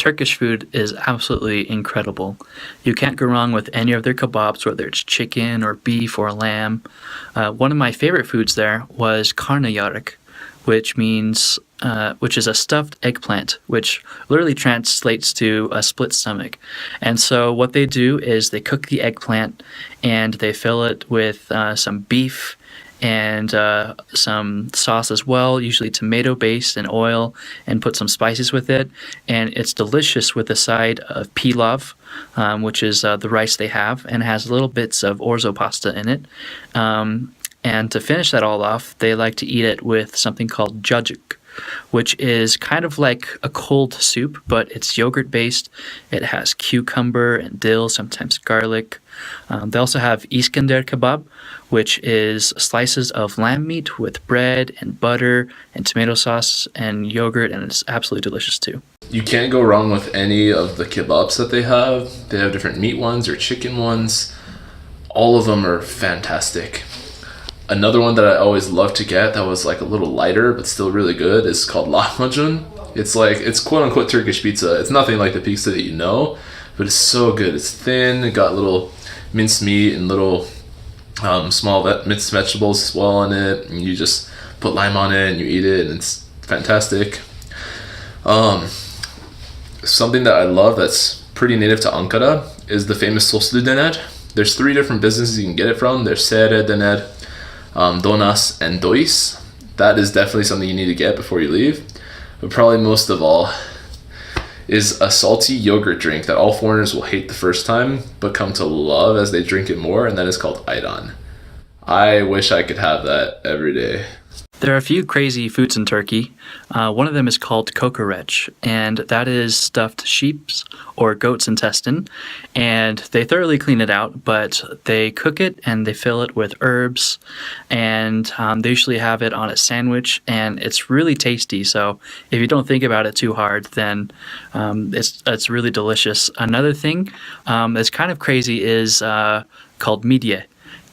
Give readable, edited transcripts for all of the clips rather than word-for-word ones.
Turkish food is absolutely incredible. You can't go wrong with any of their kebabs, whether it's chicken or beef or lamb. One of my favorite foods there was karnıyarık, which is a stuffed eggplant, which literally translates to a split stomach. And so what they do is they cook the eggplant and they fill it with some beef and some sauce as well, usually tomato based and oil, and put some spices with it. And it's delicious with a side of pilaf, which is the rice they have, and has little bits of orzo pasta in it. And to finish that all off, they like to eat it with something called cacık, which is kind of like a cold soup, but it's yogurt based. It has cucumber and dill, sometimes garlic. They also have Iskender kebab, which is slices of lamb meat with bread and butter and tomato sauce and yogurt, and it's absolutely delicious too. You can't go wrong with any of the kebabs that they have. They have different meat ones or chicken ones. All of them are fantastic. Another one that I always love to get that was like a little lighter but still really good is called lahmacun. It's quote unquote Turkish pizza. It's nothing like the pizza that you know, but it's so good. It's thin, it got little minced meat and little small minced vegetables as well on it, and you just put lime on it and you eat it, and it's fantastic. Something that I love that's pretty native to Ankara is the famous soslu döner. There's 3 different businesses you can get it from. There's Sere Döner, Donas, and Dois. That is definitely something you need to get before you leave. But probably most of all is a salty yogurt drink that all foreigners will hate the first time, but come to love as they drink it more, and that is called ayran. I wish I could have that every day. There are a few crazy foods in Turkey. One of them is called kokoreç, and that is stuffed sheep's or goat's intestine. And they thoroughly clean it out, but they cook it and they fill it with herbs. And they usually have it on a sandwich, and it's really tasty. So if you don't think about it too hard, then it's really delicious. Another thing that's kind of crazy is called midye,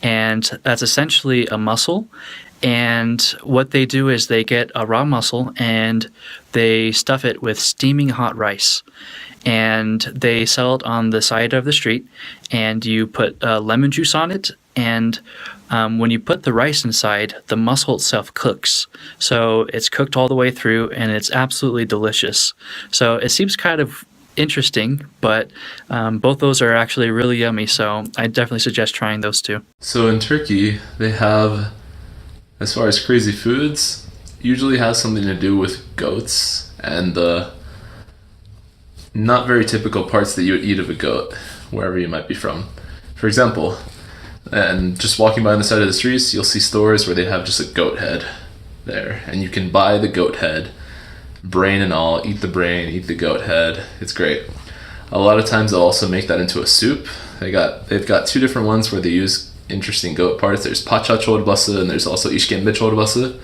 and that's essentially a mussel. And what they do is they get a raw mussel and they stuff it with steaming hot rice. And they sell it on the side of the street, and you put lemon juice on it. And when you put the rice inside, the mussel itself cooks. So it's cooked all the way through, and it's absolutely delicious. So it seems kind of interesting, but both those are actually really yummy. So I definitely suggest trying those too. So in Turkey, they have, as far as crazy foods, usually has something to do with goats and the not very typical parts that you would eat of a goat, wherever you might be from. For example, and just walking by on the side of the streets, you'll see stores where they have just a goat head there, and you can buy the goat head, brain and all, eat the brain, eat the goat head. It's great. A lot of times they'll also make that into a soup. They've got 2 different ones where they use interesting goat parts. There's paça çorbası and there's also işkembe çorbası.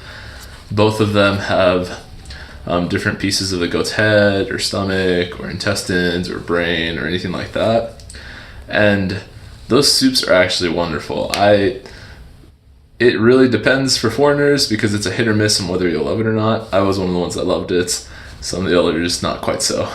Both of them have different pieces of the goat's head or stomach or intestines or brain or anything like that. And those soups are actually wonderful. It really depends for foreigners because it's a hit or miss on whether you'll love it or not. I was one of the ones that loved it. Some of the others, not quite so.